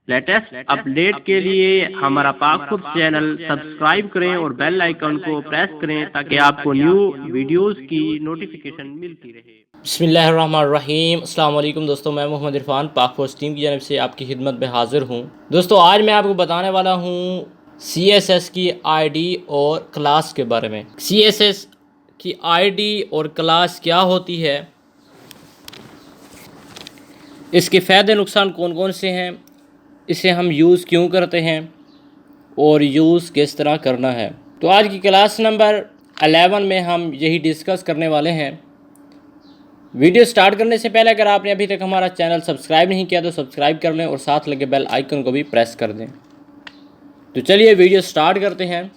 Latest update के लिए हमारा पाक खुद चैनल सब्सक्राइब करें और बेल आइकन को प्रेस करें ताकि आपको न्यू वीडियोस की नोटिफिकेशन मिलती रहे। बिस्मिल्लाहिर्रहमानिर्रहीम। अस्सलाम वालेकुम दोस्तों, मैं मोहम्मद इरफान पाक फोर्स टीम की जानब से आपकी खिदमत में हाज़िर हूँ। दोस्तों आज मैं आपको बताने वाला हूँ CSS की आईडी और क्लास के बारे में। CSS की आईडी और क्लास क्या होती है, इसके फ़ायदे नुकसान कौन कौन से हैं, इसे हम यूज़ क्यों करते हैं और यूज़ किस तरह करना है। तो आज की क्लास नंबर 11 में हम यही डिस्कस करने वाले हैं। वीडियो स्टार्ट करने से पहले अगर आपने अभी तक हमारा चैनल सब्सक्राइब नहीं किया तो सब्सक्राइब कर लें और साथ लगे बेल आइकन को भी प्रेस कर दें। तो चलिए वीडियो स्टार्ट करते हैं।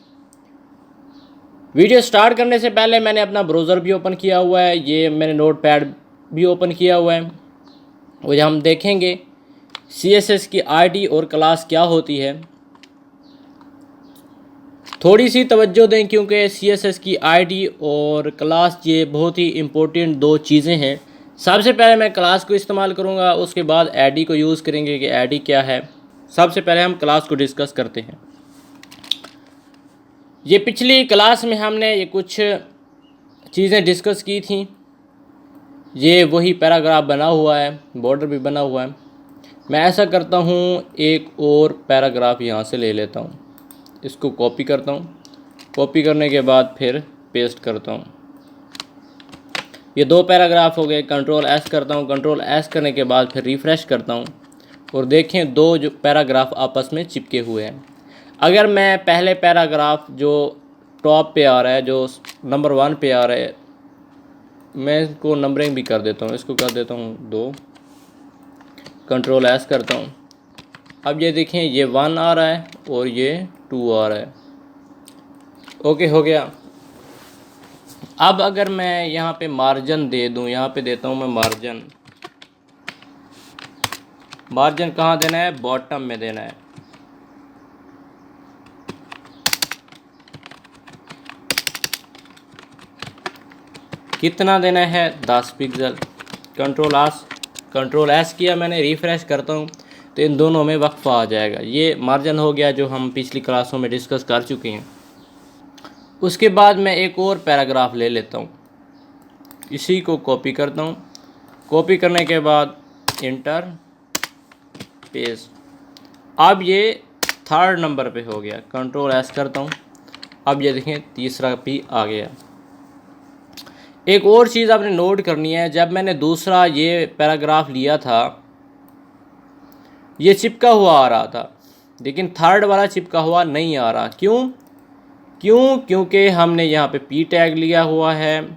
वीडियो स्टार्ट करने से पहले मैंने अपना ब्राउज़र भी ओपन किया हुआ है, ये मैंने नोटपैड भी ओपन किया हुआ है और हम देखेंगे CSS की आईडी और क्लास क्या होती है। थोड़ी सी तवज्जो दें क्योंकि CSS की आईडी और क्लास ये बहुत ही इम्पोर्टेंट दो चीज़ें हैं। सबसे पहले मैं क्लास को इस्तेमाल करूँगा, उसके बाद आईडी को यूज़ करेंगे कि आईडी क्या है। सबसे पहले हम क्लास को डिस्कस करते हैं। ये पिछली क्लास में हमने ये कुछ चीज़ें डिस्कस की थी। ये वही पैराग्राफ बना हुआ है, बॉर्डर भी बना हुआ है। मैं ऐसा करता हूँ, एक और पैराग्राफ यहाँ से ले लेता हूँ, इसको कॉपी करता हूँ। कॉपी करने के बाद फिर पेस्ट करता हूँ। ये दो पैराग्राफ हो गए। कंट्रोल S करता हूँ। कंट्रोल S करने के बाद फिर रिफ़्रेश करता हूँ और देखें दो जो पैराग्राफ आपस में चिपके हुए हैं। अगर मैं पहले पैराग्राफ जो टॉप पे आ रहा है, जो नंबर 1 पे आ रहा है, मैं इसको नंबरिंग भी कर देता हूँ, इसको कर देता हूँ 2। कंट्रोल S करता हूँ। अब ये देखें ये 1 आ रहा है और ये 2 आ रहा है। ओके हो गया। अब अगर मैं यहाँ पे मार्जिन दे दूँ, यहाँ पे देता हूँ मैं मार्जिन। मार्जिन कहाँ देना है? बॉटम में देना है। कितना देना है? 10 पिक्सल। कंट्रोल S किया मैंने, रिफ़्रेश करता हूँ तो इन दोनों में वक्फा आ जाएगा। ये मार्जिन हो गया जो हम पिछली क्लासों में डिस्कस कर चुके हैं। उसके बाद मैं एक और पैराग्राफ ले लेता हूँ, इसी को कॉपी करता हूँ। कॉपी करने के बाद इंटर पेस्ट। अब ये 3rd नंबर पे हो गया। कंट्रोल S करता हूँ। अब ये देखें तीसरा भी आ गया। एक और चीज़ आपने नोट करनी है, जब मैंने दूसरा ये पैराग्राफ लिया था ये चिपका हुआ आ रहा था, लेकिन 3rd वाला चिपका हुआ नहीं आ रहा। क्योंकि हमने यहाँ पे P टैग लिया हुआ है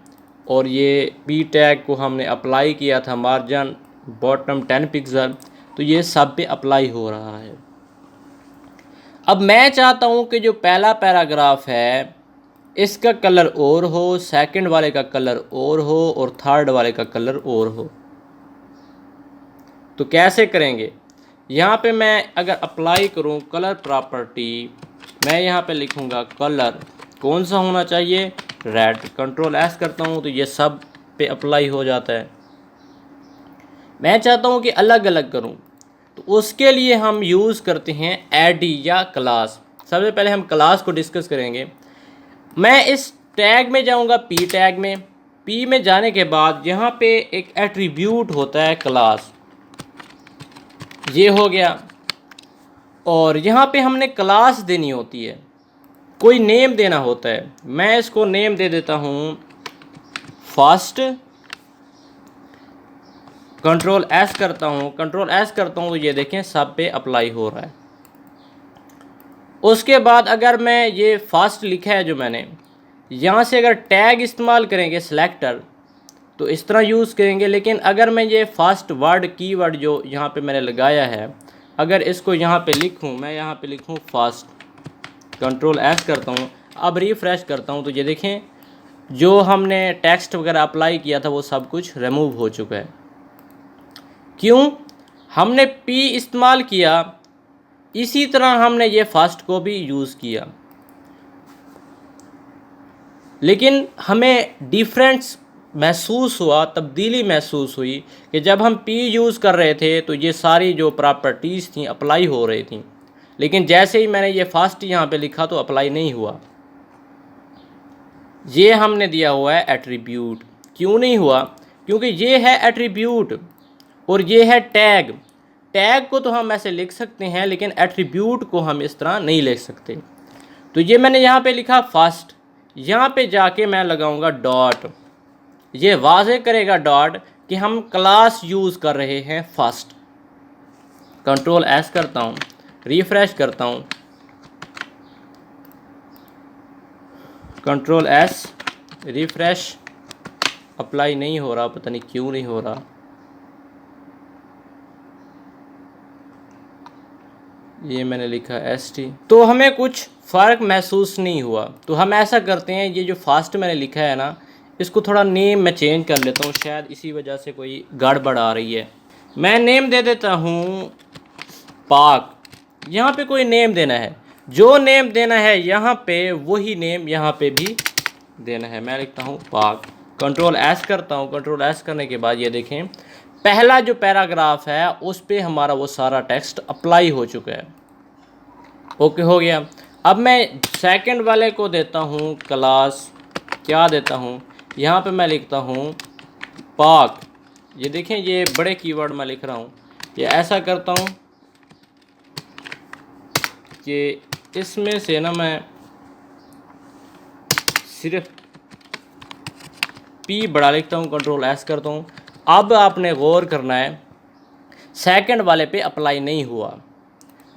और ये P टैग को हमने अप्लाई किया था मार्जिन बॉटम 10 पिक्सल, तो ये सब पे अप्लाई हो रहा है। अब मैं चाहता हूँ कि जो पहला पैराग्राफ है इसका कलर और हो, सेकंड वाले का कलर और हो और 3rd वाले का कलर और हो। तो कैसे करेंगे? यहाँ पे मैं अगर अप्लाई करूँ कलर प्रॉपर्टी, मैं यहाँ पे लिखूँगा कलर कौन सा होना चाहिए? रेड। कंट्रोल S करता हूँ तो ये सब पे अप्लाई हो जाता है। मैं चाहता हूँ कि अलग अलग करूँ, तो उसके लिए हम यूज़ करते हैं आईडी या क्लास। सबसे पहले हम क्लास को डिस्कस करेंगे। मैं इस टैग में जाऊँगा, P टैग में। P में जाने के बाद यहाँ पे एक एट्रीब्यूट होता है क्लास, ये हो गया। और यहाँ पे हमने क्लास देनी होती है, कोई नेम देना होता है। मैं इसको नेम दे देता हूँ फर्स्ट। कंट्रोल S करता हूँ तो ये देखें सब पे अप्लाई हो रहा है। उसके बाद अगर मैं ये फर्स्ट लिखा है जो मैंने, यहाँ से अगर टैग इस्तेमाल करेंगे सिलेक्टर तो इस तरह यूज़ करेंगे। लेकिन अगर मैं ये फर्स्ट वर्ड कीवर्ड जो यहाँ पे मैंने लगाया है, अगर इसको यहाँ पे लिखूँ, मैं यहाँ पे लिखूँ फर्स्ट। कंट्रोल S करता हूँ। अब रिफ़्रेश करता हूँ तो ये देखें जो हमने टेक्स्ट वगैरह अप्लाई किया था वो सब कुछ रिमूव हो चुका है। क्यों? हमने P इस्तेमाल किया, इसी तरह हमने ये फर्स्ट को भी यूज़ किया, लेकिन हमें डिफरेंस महसूस हुआ, तब्दीली महसूस हुई कि जब हम पी यूज़ कर रहे थे तो ये सारी जो प्रॉपर्टीज़ थी अप्लाई हो रही थी, लेकिन जैसे ही मैंने ये फास्ट यहाँ पे लिखा तो अप्लाई नहीं हुआ। ये हमने दिया हुआ है एट्रीब्यूट। क्यों नहीं हुआ? क्योंकि ये है एट्रीब्यूट और ये है टैग। टैग को तो हम ऐसे लिख सकते हैं, लेकिन एट्रीब्यूट को हम इस तरह नहीं लिख सकते। तो ये मैंने यहाँ पे लिखा फर्स्ट, यहाँ पे जाके मैं लगाऊंगा डॉट। ये वाज़े करेगा डॉट कि हम क्लास यूज़ कर रहे हैं फर्स्ट। कंट्रोल एस करता हूँ, रिफ्रेश करता हूँ, कंट्रोल एस, रिफ्रेश, अप्लाई नहीं हो रहा, पता नहीं क्यों नहीं हो रहा। ये मैंने लिखा ST, तो हमें कुछ फ़र्क महसूस नहीं हुआ। तो हम ऐसा करते हैं, ये जो फास्ट मैंने लिखा है ना, इसको थोड़ा नेम मैं चेंज कर लेता हूँ, शायद इसी वजह से कोई गड़बड़ आ रही है। मैं नेम दे देता हूँ पाक। यहाँ पे कोई नेम देना है, जो नेम देना है यहाँ पे वही नेम यहाँ पे भी देना है। मैं लिखता हूँ पाक, कंट्रोल एस करता हूँ। कंट्रोल एस करने के बाद ये देखें, पहला जो पैराग्राफ है उस पे हमारा वो सारा टेक्स्ट अप्लाई हो चुका है। ओके, हो गया। अब मैं सेकंड वाले को देता हूँ क्लास, क्या देता हूँ, यहाँ पे मैं लिखता हूँ पाक। ये देखें, ये बड़े कीवर्ड मैं लिख रहा हूँ। ये ऐसा करता हूँ कि इसमें से ना मैं सिर्फ पी बड़ा लिखता हूँ, कंट्रोल एस करता हूँ। अब आपने गौर करना है, सेकंड वाले पे अप्लाई नहीं हुआ।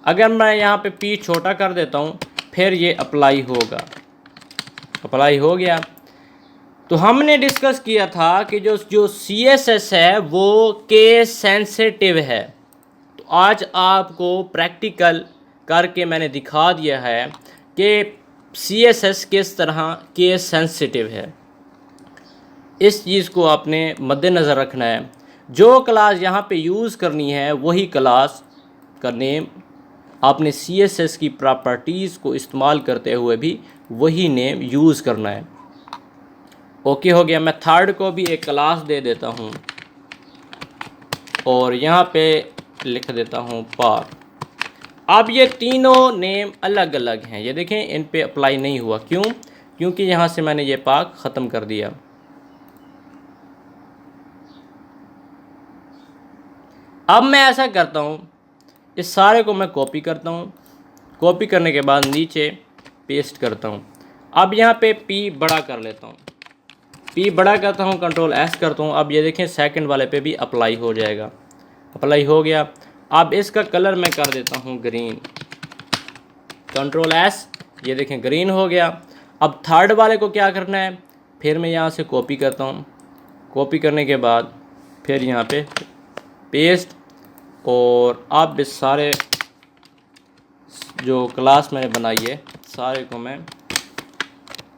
अगर मैं यहाँ पे पी छोटा कर देता हूँ फिर ये अप्लाई होगा। अप्लाई हो गया। तो हमने डिस्कस किया था कि जो CSS है वो केस सेंसिटिव है। तो आज आपको प्रैक्टिकल करके मैंने दिखा दिया है कि CSS किस तरह केस सेंसिटिव है। इस चीज़ को आपने मद्देनज़र रखना है। जो क्लास यहाँ पे यूज़ करनी है वही क्लास का नेम आपने CSS की प्रॉपर्टीज़ को इस्तेमाल करते हुए भी वही नेम यूज़ करना है। ओके, हो गया। मैं थर्ड को भी एक क्लास दे देता हूँ और यहाँ पे लिख देता हूँ पाक। अब ये तीनों नेम अलग अलग हैं, ये देखें, इन पे अप्लाई नहीं हुआ। क्यों? क्योंकि यहाँ से मैंने ये पाक ख़त्म कर दिया। अब मैं ऐसा करता हूँ, इस सारे को मैं कॉपी करता हूँ। कॉपी करने के बाद नीचे पेस्ट करता हूँ। अब यहाँ पे पी बड़ा कर लेता हूँ, पी बड़ा करता हूँ, कंट्रोल एस करता हूँ। अब ये देखें, सेकंड वाले पे भी अप्लाई हो जाएगा। अप्लाई हो गया। अब इसका कलर मैं कर देता हूँ ग्रीन, कंट्रोल एस, ये देखें ग्रीन हो गया। अब थर्ड वाले को क्या करना है, फिर मैं यहाँ से कॉपी करता हूँ। कॉपी करने के बाद फिर यहाँ पे पेस्ट, और अब इस सारे जो क्लास मैंने बनाई है सारे को मैं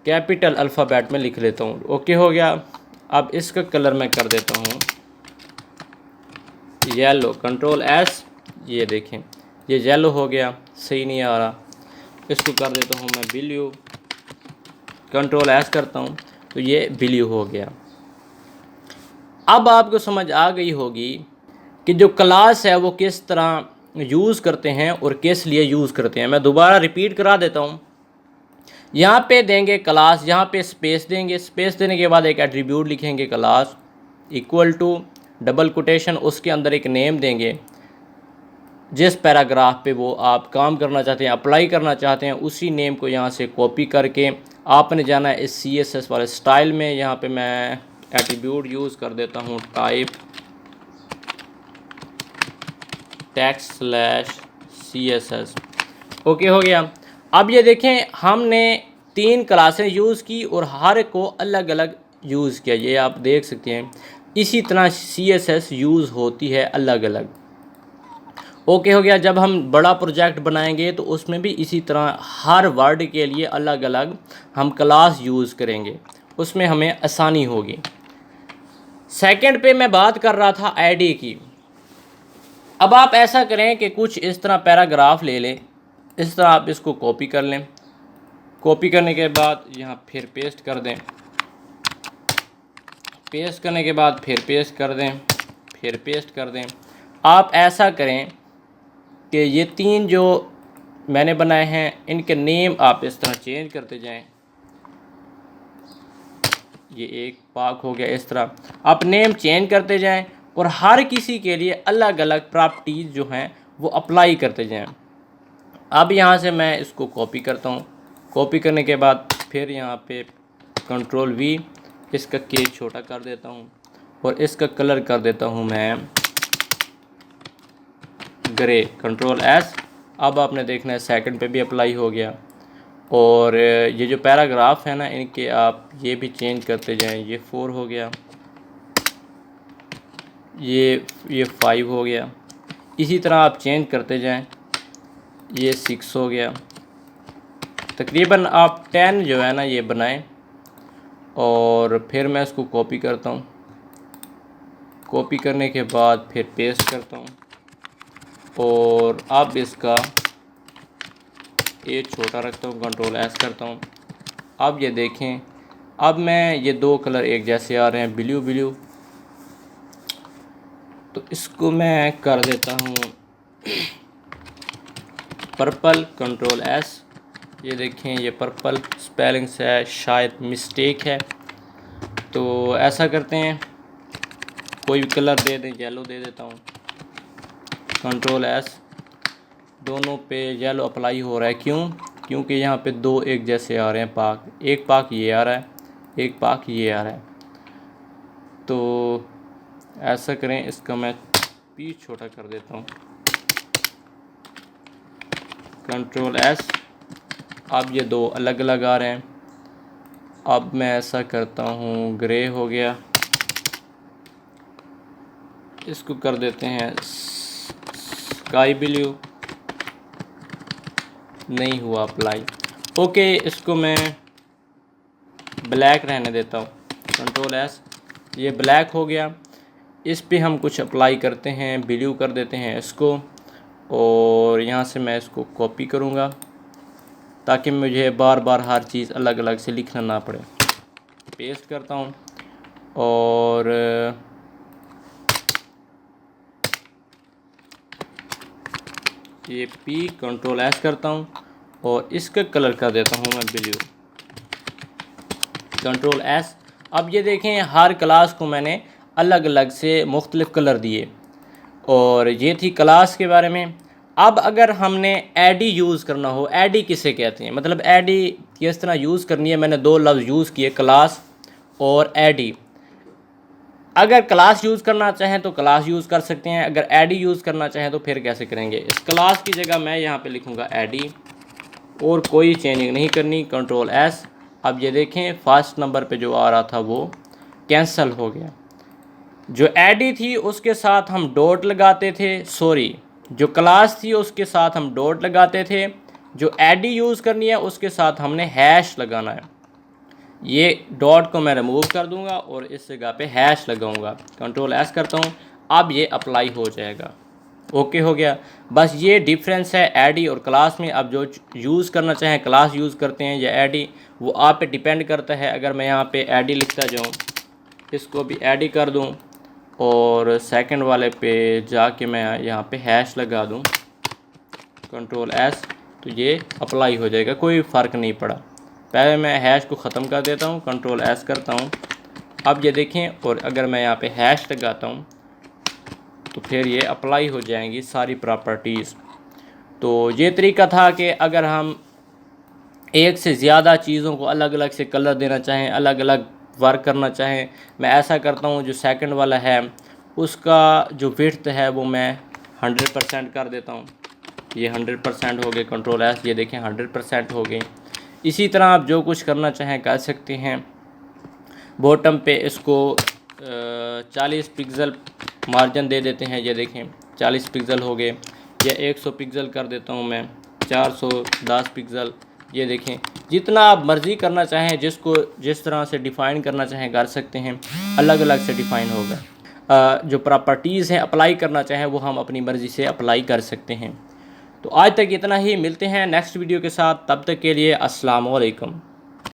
कैपिटल अल्फ़ाबेट में लिख लेता हूँ। ओके, हो गया। अब इसका कलर मैं कर देता हूँ येलो, कंट्रोल एस, ये देखें ये येलो हो गया, सही नहीं आ रहा। इसको कर देता हूँ मैं ब्लू, कंट्रोल एस करता हूँ तो ये ब्लू हो गया। अब आपको समझ आ गई होगी कि जो क्लास है वो किस तरह यूज़ करते हैं और किस लिए यूज़ करते हैं। मैं दोबारा रिपीट करा देता हूँ। यहाँ पे देंगे क्लास, यहाँ पे स्पेस देंगे, स्पेस देने के बाद एक एट्रीब्यूट लिखेंगे class equal to double quotation, उसके अंदर एक नेम देंगे। जिस पैराग्राफ पे वो आप काम करना चाहते हैं, अप्लाई करना चाहते हैं, उसी नेम को यहाँ से कॉपी करके आपने जाना है इस CSS वाले स्टाइल में। यहाँ पे मैं एट्रीब्यूट यूज़ कर देता हूँ टाइप text/CSS। ओके, हो गया। अब ये देखें, हमने 3 क्लासें यूज़ की और हर को अलग अलग यूज़ किया। ये आप देख सकते हैं। इसी तरह CSS यूज़ होती है अलग अलग। ओके, हो गया। जब हम बड़ा प्रोजेक्ट बनाएंगे तो उसमें भी इसी तरह हर वर्ड के लिए अलग अलग हम क्लास यूज़ करेंगे, उसमें हमें आसानी होगी। सेकंड पे मैं बात कर रहा था ID की। अब आप ऐसा करें कि कुछ इस तरह पैराग्राफ ले लें, इस तरह आप इसको कॉपी कर लें। कॉपी करने के बाद यहाँ फिर पेस्ट कर दें। पेस्ट करने के बाद फिर पेस्ट कर दें, फिर पेस्ट कर दें। आप ऐसा करें कि ये 3 जो मैंने बनाए हैं इनके नेम आप इस तरह चेंज करते जाएं। ये एक पाक हो गया, इस तरह आप नेम चेंज करते जाएं और हर किसी के लिए अलग अलग प्रॉपर्टीज़ जो हैं वो अप्लाई करते जाएं। अब यहाँ से मैं इसको कॉपी करता हूँ। कॉपी करने के बाद फिर यहाँ पे कंट्रोल V, इसका के छोटा कर देता हूँ और इसका कलर कर देता हूँ मैं ग्रे, कंट्रोल S। अब आपने देखना है सेकंड पे भी अप्लाई हो गया। और ये जो पैराग्राफ है ना इनके आप ये भी चेंज करते जाएं। ये 4 हो गया, ये 5 हो गया, इसी तरह आप चेंज करते जाएं। ये 6 हो गया। तकरीबन आप 10 जो है ना ये बनाएं। और फिर मैं इसको कॉपी करता हूँ। कॉपी करने के बाद फिर पेस्ट करता हूँ और अब इसका ए छोटा रखता हूँ, कंट्रोल S करता हूँ। अब ये देखें, अब मैं ये 2 कलर एक जैसे आ रहे हैं, ब्लू ब्लू, तो इसको मैं कर देता हूँ पर्पल, कंट्रोल S। ये देखें ये पर्पल स्पेलिंग से है, शायद मिस्टेक है, तो ऐसा करते हैं कोई भी कलर दे दें, येलो दे देता हूँ, कंट्रोल S। दोनों पे येलो अप्लाई हो रहा है, क्योंकि यहाँ पे 2 एक जैसे आ रहे हैं पाक, एक पाक ये आ रहा है, एक पाक ये आ रहा है। तो ऐसा करें, इसका मैं P छोटा कर देता हूँ, कंट्रोल S। अब ये 2 अलग अलग आ रहे हैं। अब मैं ऐसा करता हूँ, ग्रे हो गया, इसको कर देते हैं स्काई ब्लू, नहीं हुआ अप्लाई। ओके, इसको मैं ब्लैक रहने देता हूँ, कंट्रोल S। ये ब्लैक हो गया। इस पे हम कुछ अप्लाई करते हैं, ब्लू कर देते हैं इसको, और यहाँ से मैं इसको कॉपी करूँगा ताकि मुझे बार बार हर चीज़ अलग अलग से लिखना ना पड़े। पेस्ट करता हूँ और ये P, कंट्रोल S करता हूँ और इसका कलर कर देता हूँ मैं ब्लू, कंट्रोल S। अब ये देखें हर क्लास को मैंने अलग अलग से मुख्तलिफ़ कलर दिए, और ये थी क्लास के बारे में। अब अगर हमने एडी यूज़ करना हो, एडी किसे कहते हैं, मतलब एडी किस तरह यूज़ करनी है, मैंने 2 लफ्ज़ यूज़ किए, क्लास और एडी। अगर क्लास यूज़ करना चाहें तो क्लास यूज़ कर सकते हैं, अगर एडी यूज़ करना चाहें तो फिर कैसे करेंगे। इस क्लास की जगह मैं यहाँ पे लिखूँगा एडी और कोई चेंजिंग नहीं करनी, कंट्रोल S। अब ये देखें फर्स्ट नंबर पे जो आ रहा था वो कैंसिल हो गया। जो एडी थी उसके साथ हम डॉट लगाते थे, सॉरी जो क्लास थी उसके साथ हम डॉट लगाते थे, जो एडी यूज़ करनी है उसके साथ हमने हैश लगाना है। ये डॉट को मैं रिमूव कर दूंगा और इस जगह पे हैश लगाऊंगा, कंट्रोल S करता हूँ। अब ये अप्लाई हो जाएगा, ओके हो गया। बस ये डिफरेंस है एडी और क्लास में। अब जो यूज़ करना चाहें क्लास यूज़ करते हैं या एडी, वो आप पे डिपेंड करता है। अगर मैं यहाँ पे एडी लिखता जाऊँ, इसको भी एडी कर दूँ और सेकंड वाले पे जाके मैं यहाँ पे हैश लगा दूँ, कंट्रोल S, तो ये अप्लाई हो जाएगा, कोई फ़र्क नहीं पड़ा। पहले मैं हैश को ख़त्म कर देता हूँ, कंट्रोल S करता हूँ। अब ये देखें, और अगर मैं यहाँ पे हैश लगाता हूँ तो फिर ये अप्लाई हो जाएंगी सारी प्रॉपर्टीज़। तो ये तरीका था कि अगर हम एक से ज़्यादा चीज़ों को अलग अलग से कलर देना चाहें, अलग अलग वर्क करना चाहें, मैं ऐसा करता हूँ। जो सेकंड वाला है उसका जो विड्थ है वो मैं 100% कर देता हूँ, ये 100% हो गए, कंट्रोल S। ये देखें 100% हो गए। इसी तरह आप जो कुछ करना चाहें कर सकते हैं। बॉटम पे इसको 40 पिक्सल मार्जिन दे देते हैं, ये देखें 40 पिक्सल हो गए, या 100 पिक्सल कर देता हूँ मैं, 410 पिक्सल। ये देखें जितना आप मर्ज़ी करना चाहें, जिसको जिस तरह से डिफ़ाइन करना चाहें कर सकते हैं, अलग अलग से डिफ़ाइन होगा। जो प्रॉपर्टीज़ हैं अप्लाई करना चाहें वो हम अपनी मर्ज़ी से अप्लाई कर सकते हैं। तो आज तक इतना ही, मिलते हैं नेक्स्ट वीडियो के साथ, तब तक के लिए अस्सलाम वालेकुम।